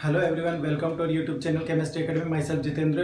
Hello everyone, welcome to YouTube channel chemistry academy. Myself Jitendra.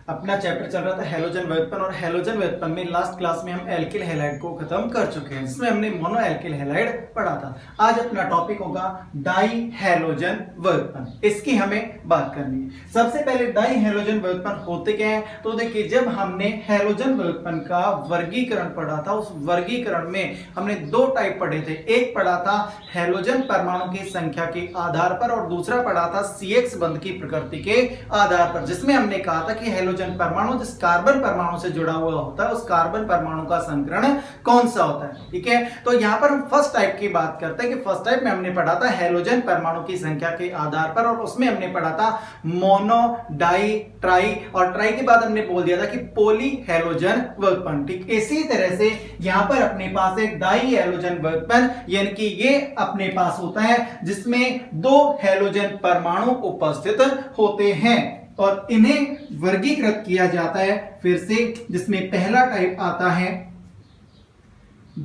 अपना chapter चल रहा था हैलोजन व्युत्पन्न, और हैलोजन व्युत्पन्न में लास्ट क्लास में हम एल्किल हैलाइड को खत्म कर चुके हैं, जिसमें हमने मोनो एल्किल हैलाइड पढ़ा था। आज अपना टॉपिक होगा डाई हैलोजन व्युत्पन्न। इसकी हमें बात करनी है। सबसे पहले डाई हैलोजन व्युत्पन्न होते क्या है, तो देखिए जब हमने हैलोजन व्युत्पन्न का वर्गीकरण पढ़ा था, उस वर्गीकरण में हमने दो टाइप पढ़े थे। एक पढ़ा था हैलोजन परमाणु की संख्या के आधार पर, और दूसरा पढ़ा था CX बंध की प्रकृति के आधार पर, जिसमें हमने कहा था कि हैलोजन परमाणु जिस कार्बन परमाणु से जुड़ा हुआ होता है, उस कार्बन परमाणु का संकरण कौन सा होता है। ठीक है, तो यहां पर हम फर्स्ट टाइप की बात करते हैं कि फर्स्ट टाइप में हमने पढ़ा था हैलोजन परमाणु की संख्या के आधार पर, और उसमें हमने पढ़ा था मोनो, डाई, ट्राई, और ट्राई के बाद हमने बोल दिया था कि पॉली हैलोजन व्युत्पन्न। ठीक, इसी तरह से यहां पर अपने पास एक डाई हैलोजन व्युत्पन्न, यानी कि ये अपने पास होता है जिसमें दो हैलोजन परमाणु उपस्थित होते हैं, और इन्हें वर्गीकृत किया जाता है फिर से, जिसमें पहला टाइप आता है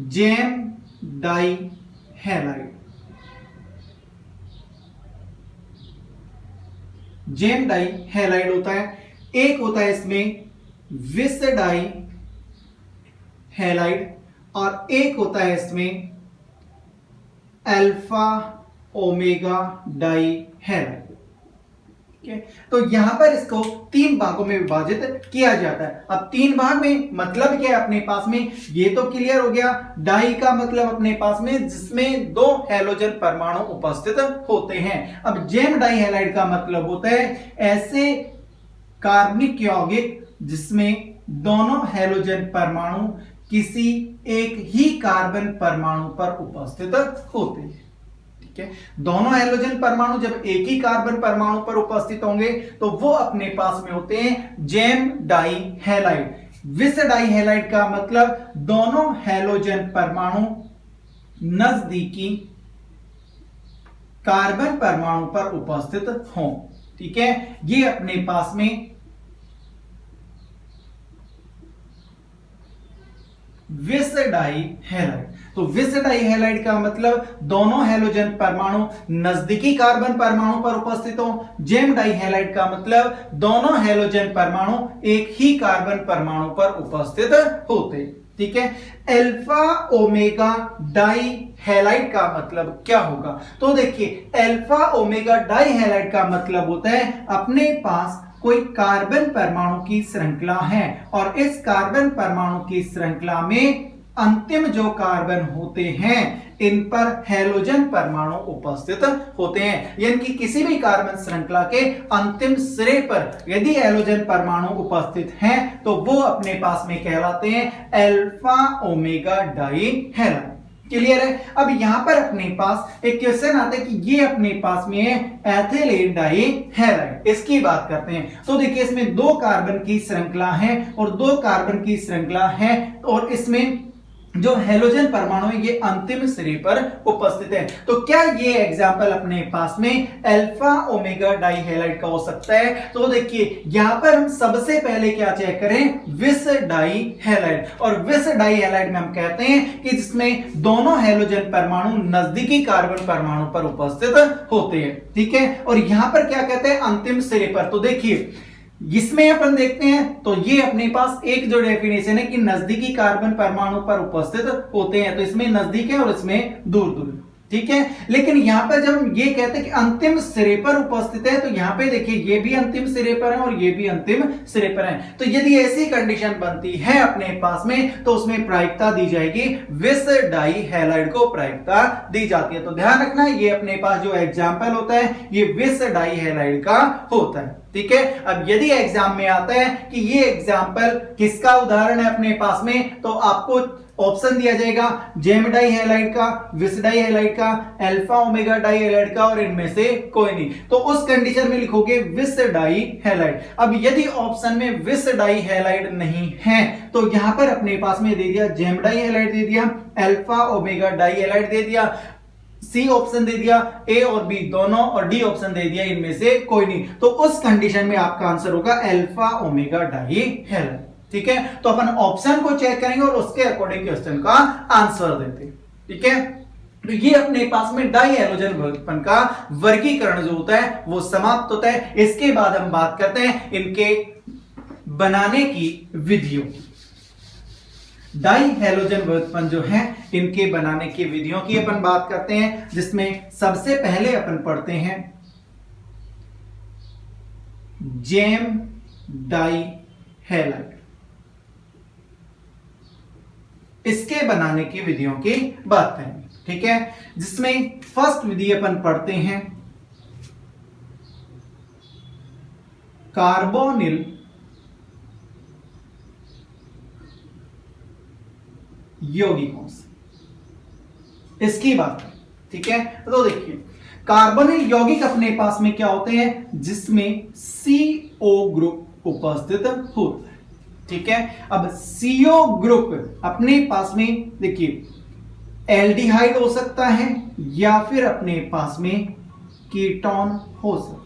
gem dihalide. Gem dihalide होता है। एक होता है इसमें विस डाई हैलाइड, और एक होता है इसमें अल्फा ओमेगा डाई हैलाइड। तो यहां पर इसको तीन भागों में विभाजित किया जाता है। अब तीन भाग में मतलब क्या है अपने पास में, ये तो क्लियर हो गया। डाई का मतलब अपने पास में जिसमें दो हैलोजन परमाणु उपस्थित होते हैं। अब जेम डाई हैलाइड का मतलब होता है ऐसे कार्बनिक यौगिक जिसमें दोनों हैलोजन परमाणु किसी एक ही कार्बन परमाणु पर उपस्थित होते हैं। ठीक है, दोनों हैलोजन परमाणु जब एक ही कार्बन परमाणु पर उपस्थित होंगे तो वो अपने पास में होते हैं जेम डाई हैलाइड। विस डाई हैलाइड का मतलब दोनों हैलोजन परमाणु नजदीकी कार्बन परमाणु पर उपस्थित हों। ठीक है, ये अपने पास में विस डाई हैलाइड। तो विस डाई हैलाइड का मतलब दोनों हैलोजन परमाणु नजदीकी कार्बन परमाणु पर उपस्थित हो। जेम डाई हैलाइड का मतलब दोनों हैलोजन परमाणु एक ही कार्बन परमाणु पर उपस्थित होते। ठीक है, अल्फा ओमेगा डाई हैलाइड का मतलब क्या होगा, तो देखिए अल्फा ओमेगा डाई हैलाइड का मतलब होता है अपने पास कोई कार्बन परमाणु की श्रृंखला है, और इस कार्बन परमाणु की श्रृंखला में अंतिम जो कार्बन होते हैं इन पर हैलोजन परमाणु उपस्थित होते हैं। यानी कि किसी भी कार्बन श्रृंखला के अंतिम सिरे पर यदि हैलोजन परमाणु उपस्थित हैं तो वो अपने पास में कहलाते हैं alpha omega die halide. Clear है। अब यहां पर अपने पास एक क्वेश्चन आता है कि ये अपने पास में है एथिलीन डाई हैलाइड। इसकी बात करते हैं। तो देखिए इसमें दो कार्बन की श्रृंखला है, और दो कार्बन की श्रृंखला है, और इसमें जो हैलोजन परमाणु है ये अंतिम सिरे पर उपस्थित है। तो क्या ये एग्जाम्पल अपने पास में अल्फा ओमेगा डाई हैलाइड का हो सकता है, तो देखिए यहां पर हम सबसे पहले क्या चेक करें, विस डाई हैलाइड। और विस डाई हैलाइड में हम कहते हैं कि जिसमें दोनों हैलोजन परमाणु नजदीकी कार्बन परमाणु पर उपस्थित होते हैं। ठीक है, और यहां पर क्या कहते हैं अंतिम सिरे पर। तो देखिए इसमें अपन देखते हैं तो ये अपने पास एक जो डेफिनेशन है कि नजदीकी कार्बन परमाणु पर उपस्थित होते हैं, तो इसमें नजदीक है और इसमें दूर दूर। ठीक है, लेकिन यहां पर जब हम ये कहते हैं कि अंतिम सिरे पर उपस्थित है, तो यहां पे देखिए ये भी अंतिम सिरे पर है और ये भी अंतिम सिरे पर है। तो यदि ऐसी कंडीशन बनती है अपने पास में तो उसमें प्रायिकता दी जाएगी, विस डाई हैलाइड को प्रायिकता दी जाती है। तो ध्यान रखना ये अपने पास जो एग्जाम्पल होता है ये विस डाई हैलाइड का होता है। ठीक है, अब यदि एग्जाम में आता है कि ये एग्जाम्पल किसका उदाहरण है अपने पास में, तो आपको ऑप्शन दिया जाएगा जेम डाई हैलाइड का, विस डाई हैलाइड का, अल्फा ओमेगा डाई हैलाइड का, और इनमें से कोई नहीं। तो उस कंडीशन में लिखोगे विस डाई हैलाइड। अब यदि ऑप्शन में विस डाई हैलाइड नहीं है तो यहां पर अपने पास में दे दिया जेम डाई हैलाइड दे दिया, अल्फा ओमेगा डाई हैलाइड दे दिया, सी ऑप्शन दे दिया, ए और बी दोनों, और डी ऑप्शन दे दिया इनमें से कोई नहीं। तो उस कंडीशन में आपका आंसर होगा अल्फा ओमेगा डाई हैलाइड। ठीक है, तो अपन ऑप्शन को चेक करेंगे और उसके अकॉर्डिंग क्वेश्चन का आंसर देते हैं। ठीक है, तो ये अपने पास में डाई हैलोजन वर्गफन का वर्गीकरण जो होता है वो समाप्त होता है। इसके बाद हम बात करते हैं इनके बनाने की विधियों की। डाई हैलोजन वर्गफन जो है इनके बनाने की विधियों की अपन बात करते हैं, जिसमें सबसे पहले अपन पढ़ते हैं जेम डाई हैलाइड। इसके बनाने की विधियों की बात करेंगे, ठीक है। जिसमें फर्स्ट विधि अपन पढ़ते हैं कार्बोनिल यौगिकों से, इसकी बात करें, ठीक है। तो देखिए कार्बोनिल यौगिक अपने पास में क्या होते हैं, जिसमें CO ग्रुप उपस्थित होता है, ठीक है। अब CO ग्रुप अपने पास में देखिए एल्डिहाइड हो सकता है या फिर अपने पास में कीटोन हो सकता है।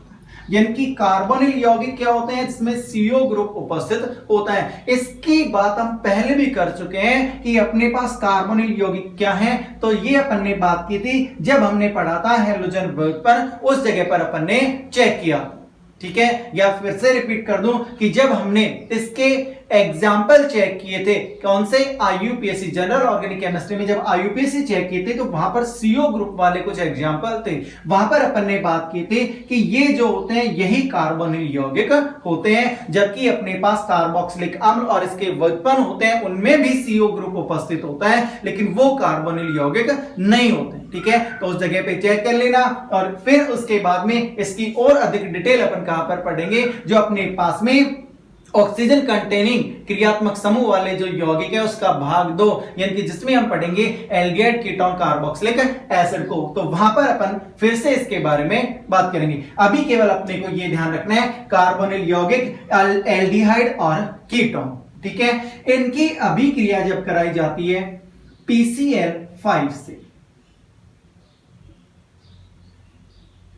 यानी कि कार्बोनिल यौगिक क्या होते हैं, जिसमें CO ग्रुप उपस्थित होता है। इसकी बात हम पहले भी कर चुके हैं कि अपने पास कार्बोनिल यौगिक क्या है, तो ये अपन ने बात की थी जब हमने पढ़ा था हैलोजन वर्गफन, उस जगह पर अपन ने चेक किया, ठीक है। या फिर से रिपीट कर दूं कि जब हमने इसके एग्जाम्पल चेक किए थे, कौन से, IUPAC जनरल ऑर्गेनिक केमिस्ट्री में जब IUPAC चेक किए थे तो वहां पर CO ग्रुप वाले कुछ एग्जाम्पल थे। वहां पर अपन ने बात की थी कि ये जो होते हैं यही कार्बोनिल यौगिक होते हैं, जबकि अपने पास कार्बोक्सिलिक अम्ल और इसके वर्गफन होते हैं उनमें भी CO ग्रुप उपस्थित होता है, लेकिन वो कार्बोनिल यौगिक नहीं होते, ठीक है। तो उस जगह पे चेक कर लेना और फिर उसके बाद में इसकी और अधिक डिटेल अपन कहां पर पढ़ेंगे, जो अपने पास में ऑक्सीजन कंटेनिंग क्रियात्मक समूह वाले जो यौगिक है उसका भाग 2, यानी कि जिसमें हम पढ़ेंगे एल्डिहाइड कीटोन कार्बोक्सिलिक एसिड को, तो वहां पर अपन फिर से इसके बारे में बात करेंगे। अभी केवल अपने को यह ध्यान रखना है कार्बोनिल यौगिक, एल्डिहाइड और कीटोन, ठीक है। इनकी अभिक्रिया जब कराई जाती है PCl5 से,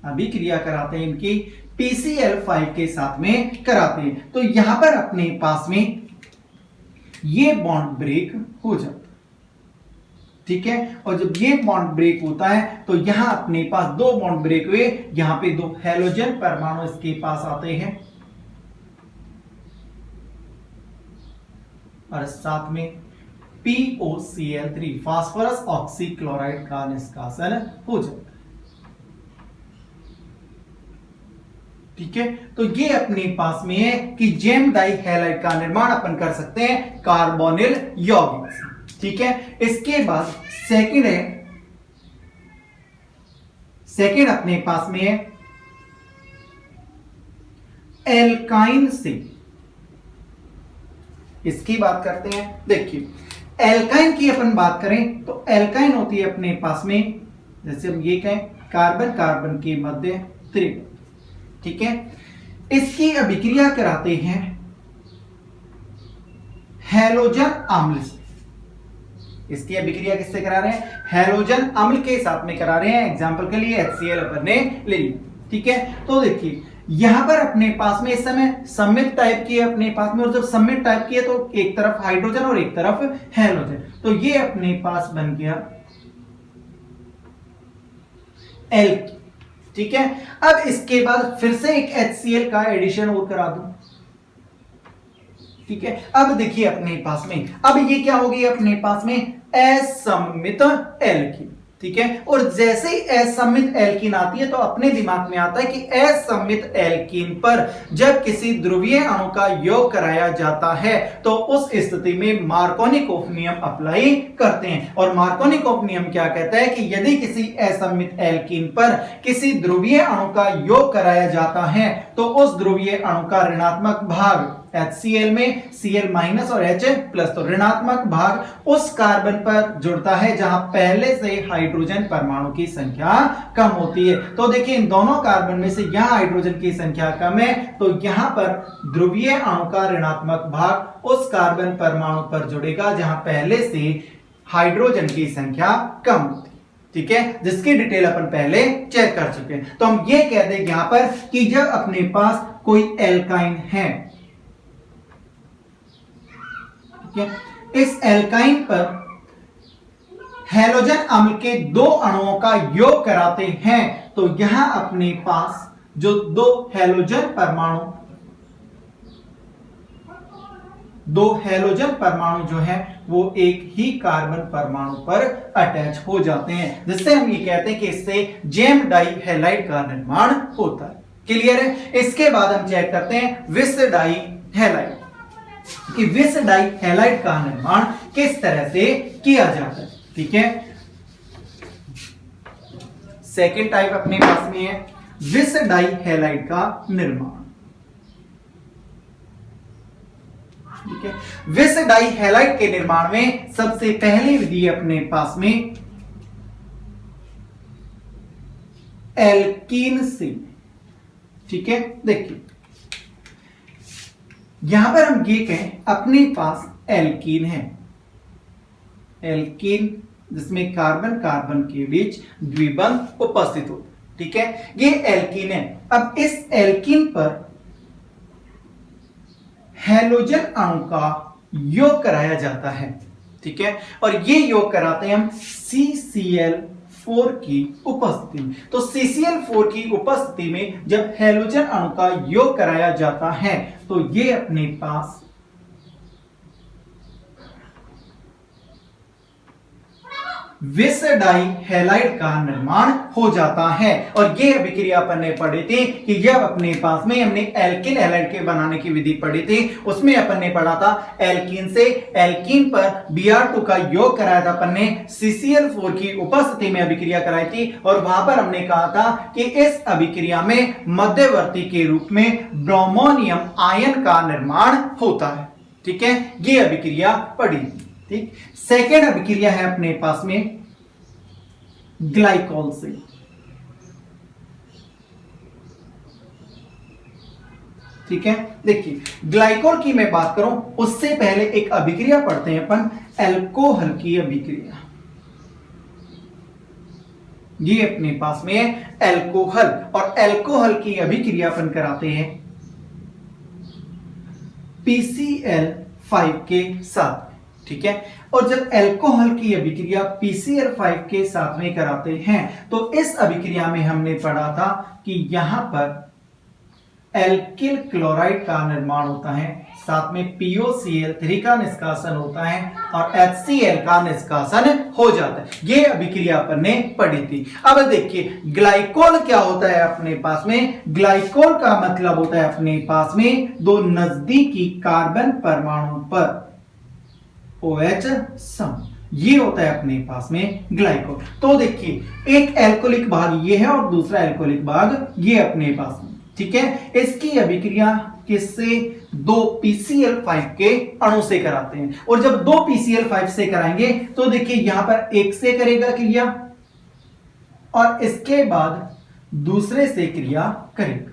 अभिक्रिया कराते हैं इनकी PCl5 के साथ में कराते हैं, तो यहां पर अपने पास में ये बॉन्ड ब्रेक हो जाता है, ठीक है। और जब ये बॉन्ड ब्रेक होता है तो यहां अपने पास दो बॉन्ड ब्रेक हुए, यहां पे दो हैलोजन परमाणु इसके पास आते हैं और साथ में POCl3 फास्फोरस ऑक्सीक्लोराइड का निष्कासन हो जाता है, ठीक है। तो ये अपने पास में है कि जेम डाई हैलाइड का निर्माण अपन कर सकते हैं कार्बोनिल यौगिक से, ठीक है। इसके बाद सेकंड है, सेकंड अपने पास में है एल्काइन से, इसकी बात करते हैं। देखिए एल्काइन की अपन बात करें तो एल्काइन होती है अपने पास में, जैसे हम ये कहें कार्बन कार्बन के मध्य त्रिबंध, ठीक है। इसकी अभिक्रिया कराते हैं हैलोजन अम्ल से, इसकी अभिक्रिया किससे करा रहे हैं, हैलोजन अम्ल के साथ में करा रहे हैं। एग्जांपल के लिए HCl अपन ने ले लिया, ठीक है। तो देखिए यहां पर अपने पास में इस समय सममित टाइप की है अपने पास में, और जब सममित टाइप की है तो एक तरफ हाइड्रोजन और एक तरफ हैलोजन, तो ये अपने पास बन गया एल्कीन, ठीक है। अब इसके बाद फिर से एक HCl का एडिशन और करा दूं, ठीक है। अब देखिए अपने पास में अब ये क्या होगी, अपने पास में असम्मित एल्कीन, ठीक है। और जैसे ही असम्मित एल्कीन आती है तो अपने दिमाग में आता है कि असम्मित एल्कीन पर जब किसी ध्रुवीय अणु का योग कराया जाता है तो उस स्थिति में मार्कोनिकोव नियम अप्लाई करते हैं। और मार्कोनिकोव नियम क्या कहता है कि यदि किसी असम्मित एल्कीन पर किसी ध्रुवीय अणु का योग कराया जाता है तो उस ध्रुवीय अणु का ऋणात्मक भाग HCl में Cl माइनस और H प्लस, तो ऋणात्मक भाग उस कार्बन पर जुड़ता है जहां पहले से हाइड्रोजन परमाणु की संख्या कम होती है। तो देखिए इन दोनों कार्बन में से यहां हाइड्रोजन की संख्या कम है, तो यहां पर ध्रुवीय अणु का ऋणात्मक भाग उस कार्बन परमाणु पर जुड़ेगा जहां पहले से हाइड्रोजन की संख्या कम होती है, ठीक है। जिसकी डिटेल अपन पहले चेक कर चुके हैं। तो हम ये कह दें यहां पर कि जब अपने पास कोई एल्काइन है, इस एल्काइन पर हैलोजन अम्ल के दो अणुओं का योग कराते हैं तो यहां अपने पास जो दो हैलोजन परमाणु जो है वो एक ही कार्बन परमाणु पर अटैच हो जाते हैं, जिससे हम ये कहते हैं कि इससे जेम डाई हैलाइड का निर्माण होता है। क्लियर है? इसके बाद हम चेक करते हैं विस डाई हैलाइड कि विस डाई हैलाइड का निर्माण किस तरह से किया जाता है। ठीक है, सेकेंड टाइप अपने पास में है विस डाई हैलाइड का निर्माण। ठीक है, विस डाई हैलाइड के निर्माण में सबसे पहली विधि अपने पास में एल्कीन से। ठीक है, देखिए यहां पर हम ये कहें अपने पास एल्कीन है, एल्कीन जिसमें कार्बन कार्बन के बीच द्विबंध उपस्थित हो। ठीक है, ये एल्कीन है। अब इस एल्कीन पर हैलोजन अणु का योग कराया जाता है। ठीक है, और ये योग कराते हैं हम CCl4 की उपस्थिति में। तो CCl4 की उपस्थिति में जब हैलोजन अणु का योग कराया जाता है तो ये अपने पास विस डाई हैलाइड का निर्माण हो जाता है। और ये अभिक्रिया अपन ने पढ़ी थी कि जब अपने पास में हमने एल्किल हैलाइड के बनाने की विधि पढ़ी थी, उसमें अपन ने पढ़ा था एल्कीन से एल्कीन पर Br2 का योग कराया था अपन ने, CCl4 की उपस्थिति में अभिक्रिया कराई थी और वहां पर हमने कहा था कि इस अभिक्रिया में मध्यवर्ती के रूप में ब्रोमोनियम आयन का निर्माण होता है। ठीक है, ये अभिक्रिया पढ़ी। ठीक, सेकेंड अभिक्रिया है अपने पास में ग्लाइकोल से। ठीक है, देखिए ग्लाइकोल की मैं बात करूं उससे पहले एक अभिक्रिया पढ़ते हैं अपन, एल्कोहल की अभिक्रिया। ये अपने पास में है एल्कोहल, और एल्कोहल की अभिक्रिया अपन कराते हैं PCl5 के साथ। ठीक है, और जब एल्कोहल की अभिक्रिया PCl5 के साथ में कराते हैं तो इस अभिक्रिया में हमने पढ़ा था कि यहां पर एल्किल क्लोराइड का निर्माण होता है, साथ में POCl3 का निष्कासन होता है और HCl का निष्कासन हो जाता है। ये अभिक्रिया अपन ने पढ़ी थी। अब देखिए ग्लाइकोल क्या होता है अपने पास में। ग्लाइकोल का मतलब होता है अपने पास में दो नजदीकी कार्बन परमाणु पर OH सम, ये होता है अपने पास में ग्लाइकोल। तो देखिए एक एल्कोहलिक भाग ये है और दूसरा एल्कोहलिक भाग ये अपने पास में। ठीक है, इसकी अभिक्रिया किससे, दो PCl5 के अणु से कराते हैं, और जब दो PCl5 से कराएंगे तो देखिए यहां पर एक से करेगा क्रिया और इसके बाद दूसरे से क्रिया करेगा।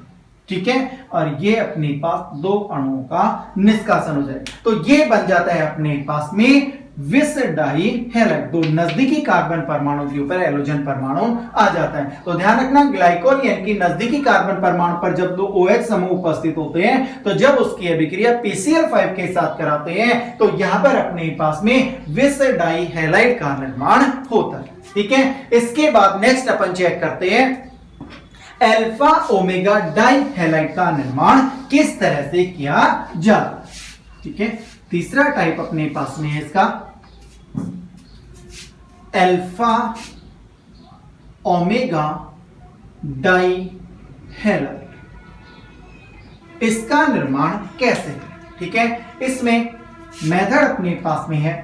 ठीक है, और ये अपने पास दो अणुओं का निष्कासन हो जाएगा, तो ये बन जाता है अपने पास में विस डाई हैलाइड। दो नजदीकी कार्बन परमाणु के ऊपर हैलोजन परमाणु आ जाता है। तो ध्यान रखना ग्लाइकोल यानी कि नजदीकी कार्बन परमाणु पर जब दो OH समूह उपस्थित होते हैं तो जब उसकी अभिक्रिया PCl5 के साथ कराते हैं तो यहां पर अपने पास में विस डाई हैलाइड का निर्माण होता है। ठीक है, इसके बाद नेक्स्ट अपन चेक करते हैं अल्फा ओमेगा डाई हैलाइड का निर्माण किस तरह से किया जाता है। ठीक है, तीसरा टाइप अपने पास में है इसका अल्फा ओमेगा डाई हैलाइड। इसका निर्माण कैसे है? ठीक है, इसमें मेथड अपने पास में है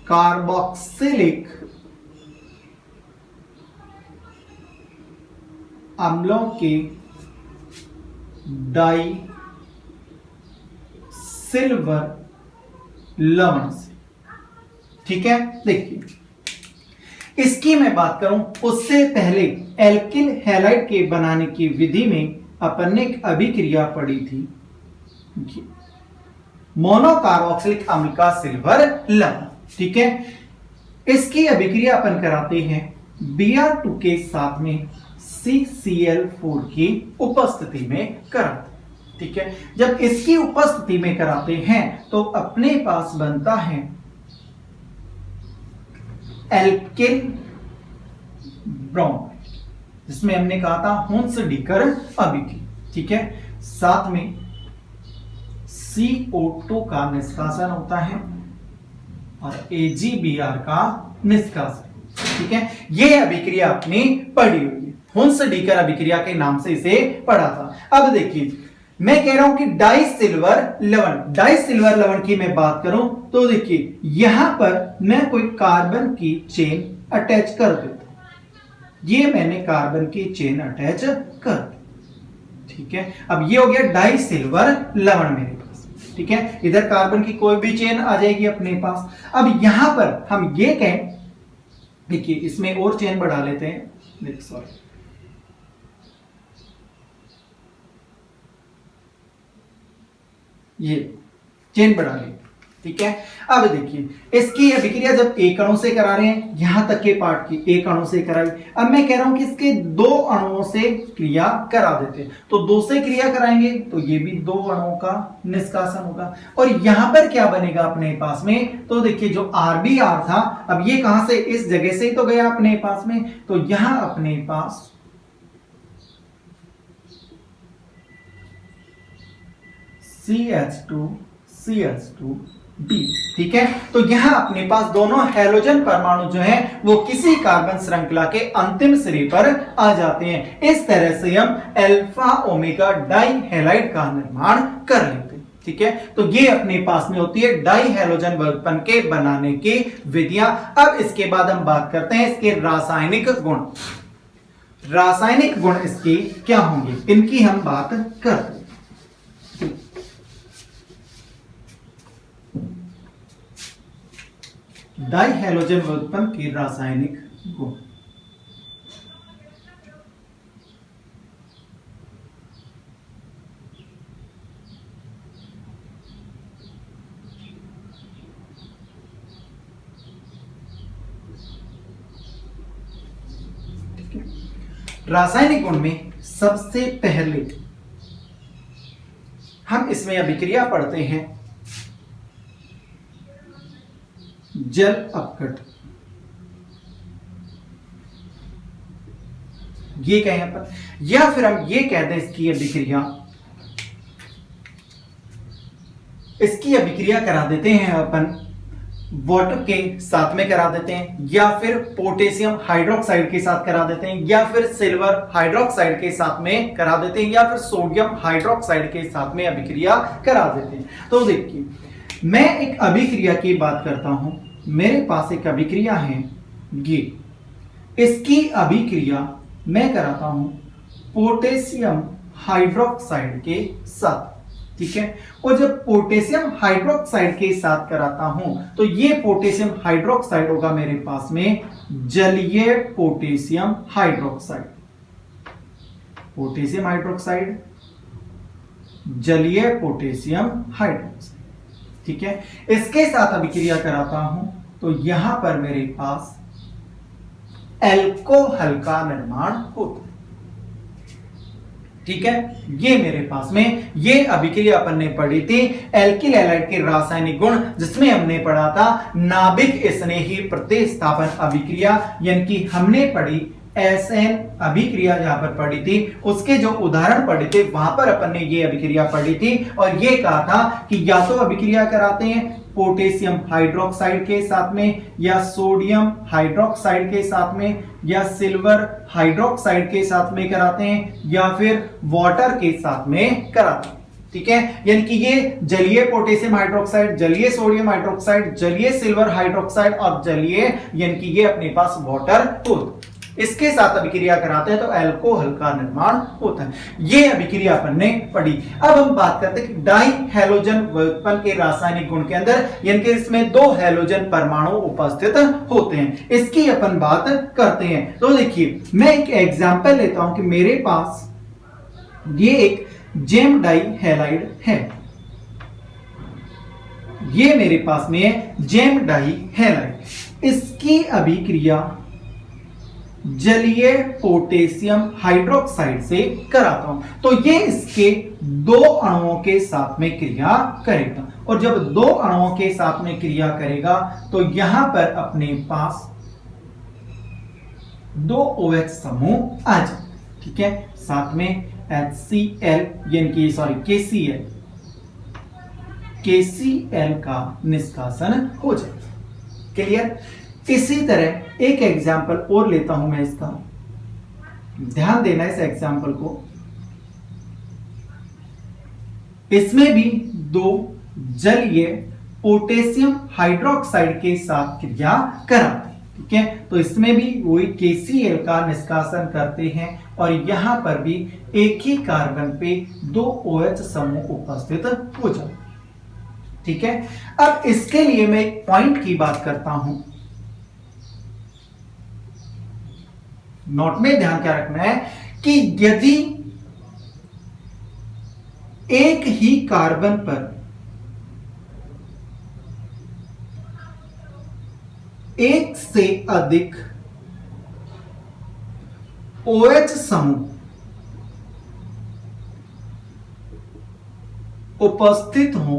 कार्बोक्सिलिक अम्लों के डाई सिल्वर लवण से। ठीक है, देखिए इसकी मैं बात करूं उससे पहले एल्किल हैलाइड के बनाने की विधि में अपन ने एक अभिक्रिया पढ़ी थी मोनोकार्बोक्सिलिक अम्ल का सिल्वर लवण। ठीक है, इसकी अभिक्रिया अपन कराते हैं Br2 के साथ में CCl4 की उपस्थिति में कराते हैं। ठीक है। जब इसकी उपस्थिति में कराते हैं तो अपने पास बनता है एल्किल ब्रोमाइड, जिसमें हमने कहा था हुंस-डीकर अभिक्रिया, ठीक है। साथ में CO2 का निष्कासन होता है और AgBr का निष्कासन, ठीक है। यह अभिक्रिया आपने पढ़ी हुई है, हुंस-डीकर अभिक्रिया के नाम से इसे पढ़ा था। अब देखिए मैं कह रहा हूं कि डाई सिल्वर लवण की मैं बात करूं तो देखिए यहां पर मैं कोई कार्बन की चेन अटैच कर देता हूं, ये मैंने कार्बन की चेन अटैच कर दी, ठीक है। अब ये हो गया डाई सिल्वर लवण मेरे पास, ठीक है। इधर कार्बन की कोई भी चेन आ जाएगी अपने पास। अब यहां पर हम ये कहें, देखिए इसमें और चेन बढ़ा लेते हैं, देखिए सॉरी, ये चेन बढ़ा ली, ठीक है। अब देखिए इसकी अभिक्रिया जब एक अणु से करा रहे हैं, यहां तक के पार्ट की एक अणु से कराई, अब मैं कह रहा हूं कि इसके दो अणुओं से क्रिया करा देते हैं, तो दो से क्रिया कराएंगे तो ये भी दो अणुओं का निष्कासन होगा। और यहां पर क्या बनेगा अपने पास में, तो देखिए जो RBr था, अब ये कहां से, इस जगह से ही तो गया अपने पास में, तो यहां अपने पास CH2 ठीक है। तो यहां अपने पास दोनों हैलोजन परमाणु जो हैं वो किसी कार्बन श्रृंखला के अंतिम सिरे पर आ जाते हैं। इस तरह से हम अल्फा ओमेगा डाई हैलाइड का निर्माण कर लेते हैं, ठीक है। तो ये अपने पास में होती है डाई हैलोजन वर्गपन के बनाने की विधियां। अब इसके बाद हम बात करते हैं इसके रासायनिक गुण। रासायनिक गुण इसके क्या होंगे, इनकी हम बात करते हैं। डाई हैलोजन वर्गपन के रासायनिक गुण। रासायनिक गुण में सबसे पहले हम इसमें अभिक्रिया पढ़ते हैं जल अपघट, ये कहें अपन, या फिर हम ये कह दें इसकी अभिक्रिया करा देते हैं अपन वाटर के साथ में करा देते हैं, या फिर पोटेशियम हाइड्रोक्साइड के साथ करा देते हैं, या फिर सिल्वर हाइड्रोक्साइड के साथ में करा देते हैं, या फिर सोडियम हाइड्रोक्साइड के साथ में अभिक्रिया करा देते हैं। तो देखिए मैं एक अभिक्रिया की बात करता हूं, मेरे पास एक अभिक्रिया है ये, इसकी अभिक्रिया मैं कराता हूं पोटेशियम हाइड्रोक्साइड के साथ, ठीक है। और जब पोटेशियम हाइड्रोक्साइड के साथ कराता हूं तो ये पोटेशियम हाइड्रोक्साइड होगा मेरे पास में जलीय पोटेशियम हाइड्रोक्साइड, पोटेशियम हाइड्रोक्साइड, जलीय पोटेशियम हाइड्रोक्साइड, ठीक है। इसके साथ अभिक्रिया कराता हूं तो यहां पर मेरे पास अल्कोहल का निर्माण होता है, ठीक है। ये मेरे पास में ये अभिक्रिया अपन ने पढ़ी थी एल्किल हैलाइड के रासायनिक गुण, जिसमें हमने पढ़ा था नाभिक स्नेही प्रतिस्थापन अभिक्रिया, यानी कि हमने पढ़ी SN अभिक्रिया जहां पर पढ़ी थी, उसके जो उदाहरण पढ़े थे वहां पर अपन ने ये अभिक्रिया पढ़ी थी और ये कहा था कि या तो अभिक्रिया कराते हैं पोटेशियम हाइड्रोक्साइड के साथ में, या सोडियम हाइड्रोक्साइड के साथ में, या सिल्वर हाइड्रोक्साइड के साथ में कराते हैं, या फिर वाटर के साथ में कराते हैं, ठीक है। यानी कि ये जलीय पोटेशियम हाइड्रोक्साइड, जलीय सोडियम हाइड्रोक्साइड, जलीय सिल्वर हाइड्रोक्साइड और जलीय यानी कि ये अपने पास वाटर होता है, इसके साथ अभिक्रिया कराते हैं तो अल्कोहल का निर्माण होता है। ये अभिक्रिया अपन ने पढ़ी। अब हम बात करते हैं कि डाई हैलोजन वर्गपन के रासायनिक गुण के अंदर, यानी कि इसमें दो हैलोजन परमाणु उपस्थित होते हैं, इसकी अपन बात करते हैं। तो देखिए मैं एक एग्जांपल लेता हूं कि मेरे पास ये एक जेम डाई हैलाइड है, ये मेरे पास में है जेम डाई हैलाइड, इसकी अभिक्रिया जलीय पोटेशियम हाइड्रोक्साइड से कराता हूं, तो ये इसके दो अणुओं के साथ में क्रिया करेगा। और जब दो अणुओं के साथ में क्रिया करेगा तो यहां पर अपने पास दो OH समूह आ जाए, ठीक है। साथ में HCl यानी कि KCl का निष्कासन हो जाए। क्लियर। इसी तरह एक एग्जाम्पल और लेता हूं मैं इसका, ध्यान देना इस एग्जाम्पल को। इसमें भी दो जलीय पोटेशियम हाइड्रोक्साइड के साथ क्रिया कराते हैं, ठीक है। तो इसमें भी वही KCl का निष्कासन करते हैं और यहां पर भी एक ही कार्बन पे दो OH समूह उपस्थित हो जाते हैं, ठीक है। अब इसके लिए मैं एक पॉइंट की बात करता हूं, नोट में ध्यान क्या रखना है कि यदि एक ही कार्बन पर एक से अधिक OH समूह उपस्थित हो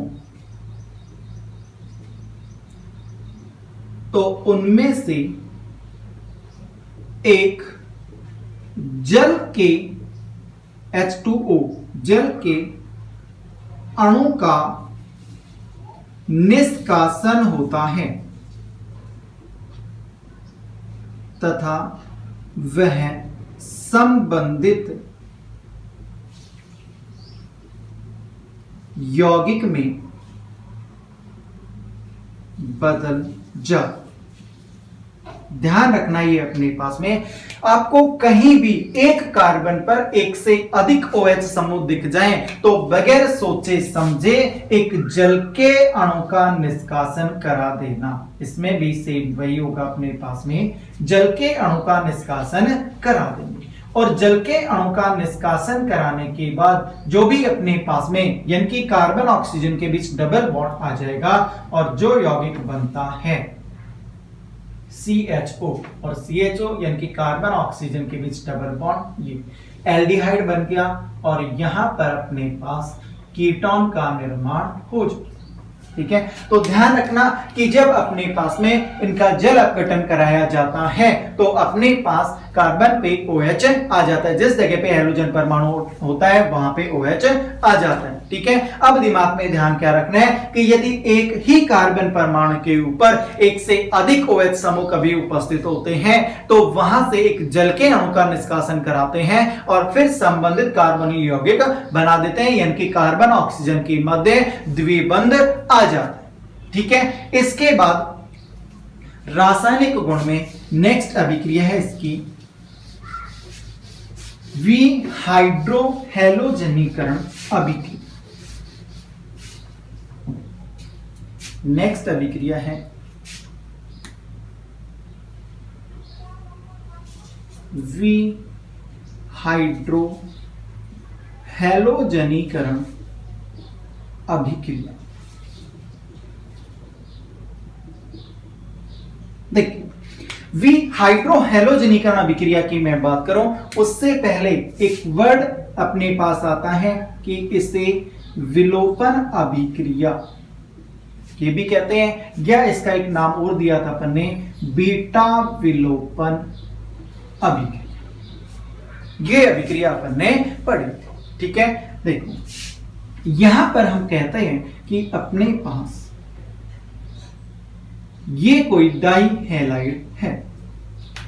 तो उनमें से एक जल के H2O जल के अणु का निष्कासन होता है तथा वह संबंधित यौगिक में बदल जाता। ध्यान रखना ये अपने पास में आपको कहीं भी एक कार्बन पर एक से अधिक OH समूह दिख जाए तो बगैर सोचे समझे एक जल के अणु का निष्कासन करा देना। इसमें भी सेम वही होगा, अपने पास में जल के अणु का निष्कासन करा देंगे और जल के अणु का निष्कासन कराने के बाद जो भी अपने पास में यानी कि कार्बन ऑक्सीजन के बीच डबल बॉन्ड आ जाएगा और जो यौगिक बनता है CHO और CHO यानी कि कार्बन ऑक्सीजन के बीच डबल बॉन्ड, ये एल्डिहाइड बन गया और यहां पर अपने पास कीटोन का निर्माण हो जाए, ठीक है। तो ध्यान रखना कि जब अपने पास में इनका जल अपघटन कराया जाता है तो अपने पास कार्बन पे OH आ जाता है, जिस जगह पे हैलोजन परमाणु होता है वहां पे OH आ जाता है, ठीक है। अब दिमाग में ध्यान क्या रखना है कि यदि एक ही कार्बन परमाणु के ऊपर एक से अधिक OH समूह कभी उपस्थित होते हैं तो वहां से एक जल के अणु का निष्कासन कराते हैं और फिर संबंधित कार्बोनिल यौगिक बना देते हैं, यानी कि कार्बन ऑक्सीजन के मध्य द्विबंध आ जाता है, ठीक है। इसके बाद रासायनिक गुण में नेक्स्ट अभिक्रिया है इसकी विहाइड्रोहैलोजनीकरण अभिक्रिया। नेक्स्ट अभिक्रिया है विहाइड्रोहैलोजनीकरण अभिक्रिया। देखिए, विहाइड्रोहैलोजनीकरण अभिक्रिया की मैं बात करूं उससे पहले एक वर्ड अपने पास आता है कि इसे विलोपन अभिक्रिया ये भी कहते हैं, या इसका एक नाम और दिया था अपन ने बीटा विलोपन अभिक्रिया। ये अभिक्रिया अपन ने पढ़ी थी, ठीक है। देखो यहां पर हम कहते हैं कि अपने पास ये कोई डाई हैलाइड है,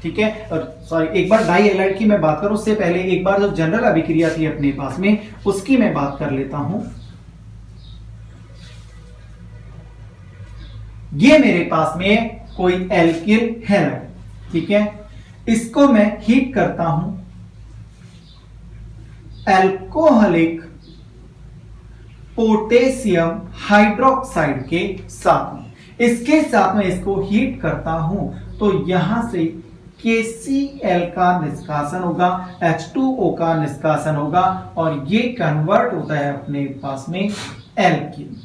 ठीक है। और सॉरी, एक बार डाई हैलाइड की मैं बात करूं उससे पहले एक बार जो जनरल अभिक्रिया थी अपने पास में उसकी मैं बात कर लेता हूं। ये मेरे पास में कोई एल्किल हैलाइड, ठीक है। इसको मैं हीट करता हूं एल्कोहलिक पोटेशियम हाइड्रोक्साइड के साथ में, इसके साथ में इसको हीट करता हूं तो यहां से KCl का निष्कासन होगा, H2O का निष्कासन होगा और ये कन्वर्ट होता है अपने पास में एल्कीन,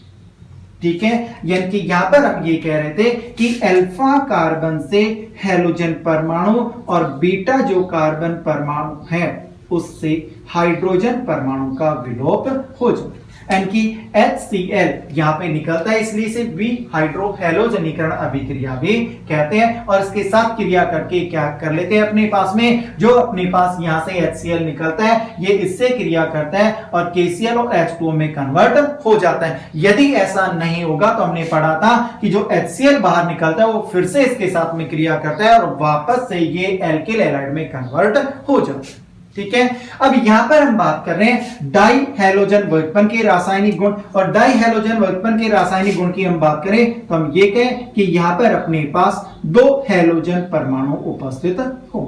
ठीक है, यानी कि यहां पर हम ये कह रहे थे कि अल्फा कार्बन से हैलोजन परमाणु और बीटा जो कार्बन परमाणु है उससे हाइड्रोजन परमाणु का विलोप हो जाए, यानी कि HCl यहां पे निकलता है, इसलिए इसे विहाइड्रोहैलोजनीकरण अभिक्रिया भी कहते हैं। और इसके साथ क्रिया करके क्या कर लेते हैं, अपने पास में जो अपने पास यहां से HCl निकलता है ये इससे क्रिया करता है और KCl और H2O में कन्वर्ट हो जाता है। यदि ऐसा नहीं होगा तो हमने पढ़ा था कि जो HCl बाहर निकलता है वो फिर से इसके साथ में क्रिया करता है और वापस से ये एल्किल हैलाइड में कन्वर्ट हो जाता है। ठीक है, अब यहां पर हम बात कर रहे हैं डाई हैलोजन व्युत्पन्न के रासायनिक गुण। और डाई हैलोजन व्युत्पन्न के रासायनिक गुण की हम बात करें तो हम ये कहें कि यहां पर अपने पास 2 हैलोजन परमाणु उपस्थित हो।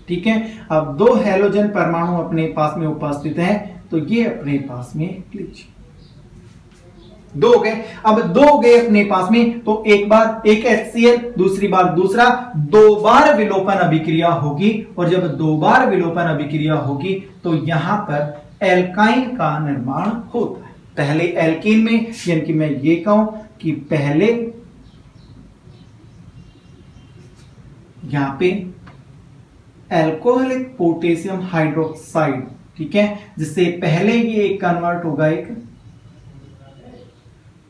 ठीक है, अब 2 हैलोजन परमाणु अपने पास में उपस्थित हैं तो ये अपने पास में लीजिए 2 हो गए। अब 2 हो गए अपने पास में तो एक बार एक HCl, दूसरी बार दूसरा, 2 बार विलोपन अभिक्रिया होगी और जब 2 बार विलोपन अभिक्रिया होगी तो यहां पर एल्काइन का निर्माण होता है। पहले एल्कीन में, यानी कि मैं ये कहूं कि पहले यहां पे एल्कोहलिक पोटेशियम हाइड्रोक्साइड, ठीक है, जिससे पहले ये कन्वर्ट होगा एक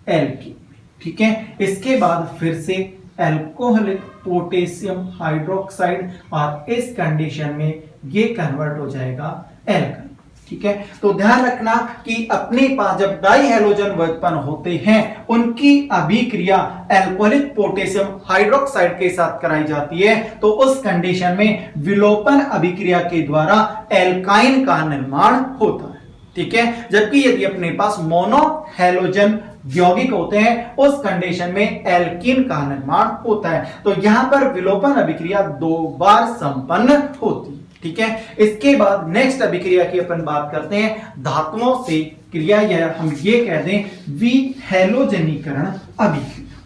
एल्कीन, ठीक है, इसके बाद फिर से एल्कोहलिक पोटेशियम हाइड्रोक्साइड और इस कंडीशन में ये कन्वर्ट हो जाएगा एल्काइन। ठीक है, तो ध्यान रखना कि अपने पास जब डाई हैलोजन व्युत्पन्न होते हैं उनकी अभिक्रिया एल्कोहलिक पोटेशियम हाइड्रोक्साइड के साथ कराई जाती है तो उस कंडीशन में विलोपन अभिक्रिया के द्वारा एल्काइन का निर्माण होता है। ठीक है, जबकि यदि अपने पास मोनो हैलोजन यौगिक होते हैं उस कंडीशन में एल्कीन का निर्माण होता है। तो यहां पर विलोपन अभिक्रिया 2 बार संपन्न होती है। ठीक है, इसके बाद नेक्स्ट अभिक्रिया की अपन बात करते हैं धातुओं से क्रिया, या हम ये कह दें विहैलोजनीकरण अभिक्रिया।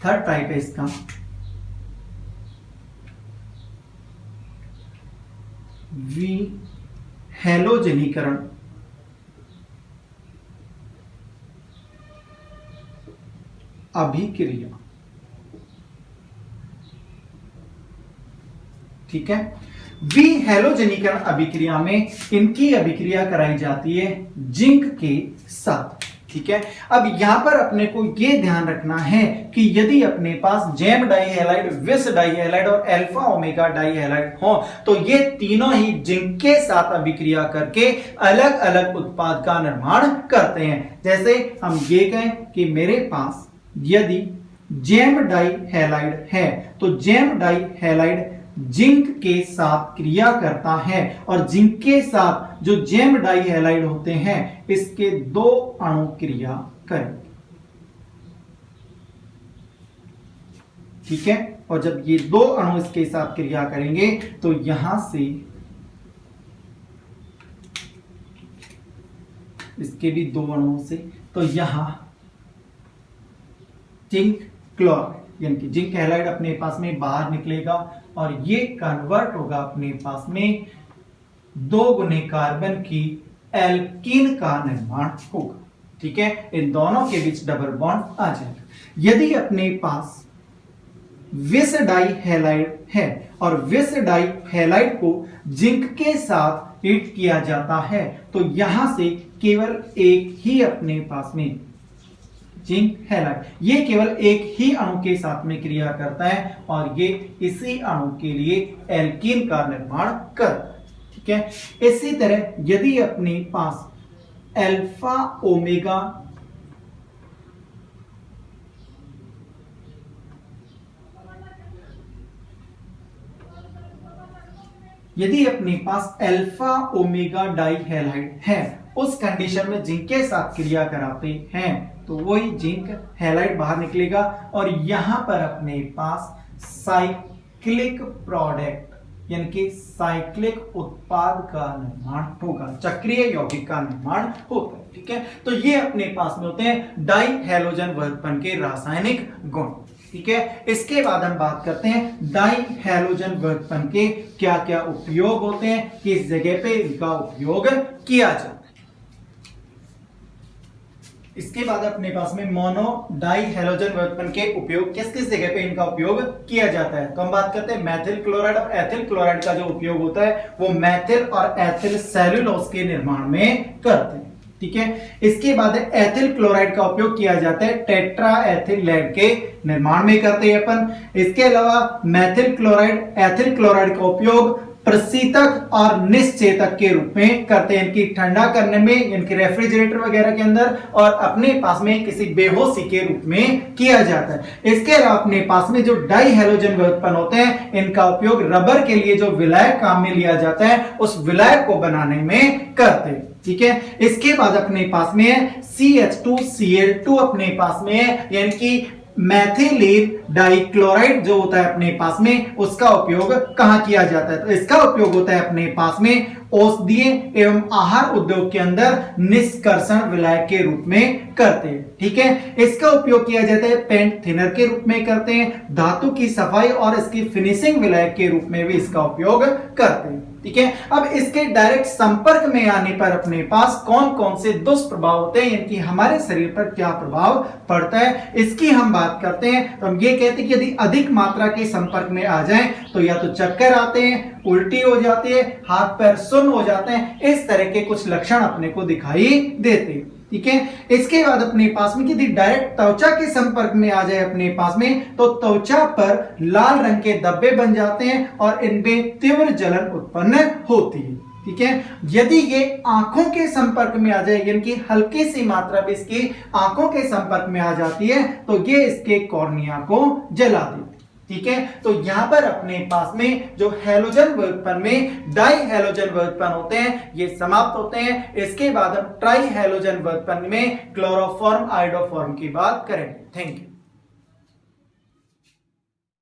थर्ड टाइप है इसका विहैलोजनीकरण अभिक्रिया। ठीक है, विहैलोजनीकरण अभिक्रिया में इनकी अभिक्रिया कराई जाती है जिंक के साथ। ठीक है, अब यहां पर अपने को यह ध्यान रखना है कि यदि अपने पास जेम डाइहैलाइड, विस डाइहैलाइड और अल्फा ओमेगा डाइहैलाइड हो तो ये तीनों ही जिंक के साथ अभिक्रिया करके अलग अलग उत्पाद का निर्माण करते हैं। जैसे हम ये कहें कि मेरे पास यदि जेम डाइहैलाइड है तो जेम डाइहैलाइड जिंक के साथ क्रिया करता है और जिंक के साथ जो जेम डाइहैलाइड होते हैं इसके 2 अणु क्रिया करेंगे। ठीक है, और जब ये 2 अणु इसके साथ क्रिया करेंगे तो यहां से इसके भी 2 अणुओं से, तो यहां जिंक क्लोराइड यानी कि जिंक हैलाइड अपने पास में बाहर निकलेगा और ये कन्वर्ट होगा अपने पास में 2 गुने कार्बन की एल्कीन का निर्माण होगा। ठीक है, इन दोनों के बीच डबल बॉन्ड आ जाएगा। यदि अपने पास विस डाइहैलाइड है और विस डाइहैलाइड को जिंक के साथ हीट किया जाता है तो यहां से केवल एक ही अपने पास में जिंक हैलाइड, ये केवल एक ही अणु के साथ में क्रिया करता है और ये इसी अणु के लिए एल्कीन का निर्माण करता है। ठीक है, इसी तरह यदि अपने पास अल्फा ओमेगा यदि अपने पास अल्फा ओमेगा डाइहैलाइड है उस कंडीशन में जिंक के साथ क्रिया कराते हैं तो वही जिंक हैलाइड बाहर निकलेगा और यहां पर अपने पास साइक्लिक प्रोडक्ट यानी कि साइक्लिक उत्पाद का निर्माण होगा, चक्रीय यौगिक का निर्माण होता है। ठीक है, तो ये अपने पास में होते हैं डाई हैलोजन व्युत्पन्न के रासायनिक गुण। ठीक है। इसके बाद हम बात करते हैं डाई हैलोजन व्युत्पन्न के क्या क्या उपयोग होते हैं, किस जगह पे इनका उपयोग किया जाता है। इसके बाद अपने पास में मोनो डाई हैलोजन व्युत्पन्न के उपयोग किस किस जगह पे इनका उपयोग किया जाता है। तो हम बात करते हैं मैथिल क्लोराइड और एथिल क्लोराइड का जो उपयोग होता है वो मैथिल और एथिल सेल्यूलोज के निर्माण में करते हैं, ठीक है। इसके बाद एथिल क्लोराइड का उपयोग किया जाता है टेट्रा एथिल लेड के निर्माण में करते हैं अपन। इसके अलावा मैथिल क्लोराइड एथिल क्लोराइड का उपयोग प्रशीतक और निश्चेतक के रूप में करते हैं, इनकी ठंडा करने में, इनके रेफ्रिजरेटर वगैरह के अंदर, और अपने पास में किसी बेहोशी के रूप में किया जाता है। इसके अलावा अपने पास में जो डाई हैलोजन व्युत्पन्न होते हैं इनका उपयोग रबर के लिए जो विलायक काम में लिया जाता है उस विलायक को बनाने में करते हैं, ठीक है। इसके बाद अपने पास में है CH2Cl2 अपने पास में है, यानी कि मैथिलीन डाइक्लोराइड जो होता है अपने पास में उसका उपयोग कहां किया जाता है। तो इसका उपयोग होता है अपने पास में औषधीय एवं आहार उद्योग के अंदर निष्कर्षण विलायक के रूप में करते हैं, ठीक है। इसका उपयोग किया जाता है पेंट थिनर के रूप में करते हैं, धातु की सफाई और इसकी फिनिशिंग विलायक के रूप में भी इसका उपयोग करते हैं, ठीक है। अब इसके डायरेक्ट संपर्क में आने पर अपने पास कौन कौन से दुष्प्रभाव होते हैं, यानी कि हमारे शरीर पर क्या प्रभाव पड़ता है, इसकी हम बात करते हैं। तो हम ये कहते हैं कि यदि अधिक मात्रा के संपर्क में आ जाएं तो या तो चक्कर आते हैं, उल्टी हो जाती है, हाथ पैर सुन्न हो जाते हैं, इस तरह के कुछ लक्षण अपने को दिखाई देते हैं, ठीक है। इसके बाद अपने पास में यदि डायरेक्ट त्वचा के संपर्क में आ जाए अपने पास में तो त्वचा पर लाल रंग के धब्बे बन जाते हैं और इनमें तीव्र जलन उत्पन्न होती है, ठीक है। यदि ये आंखों के संपर्क में आ जाए, यानी कि हल्की सी मात्रा भी इसकी आंखों के संपर्क में आ जाती है तो ये इसके कॉर्निया को जला देती है, ठीक है। तो यहां पर अपने पास में जो हैलोजन व्युत्पन्न में डाई हैलोजन व्युत्पन्न होते हैं ये समाप्त होते हैं। इसके बाद हम ट्राई हैलोजन व्युत्पन्न में क्लोरोफॉर्म आयोडोफॉर्म की बात करेंगे। Thank you.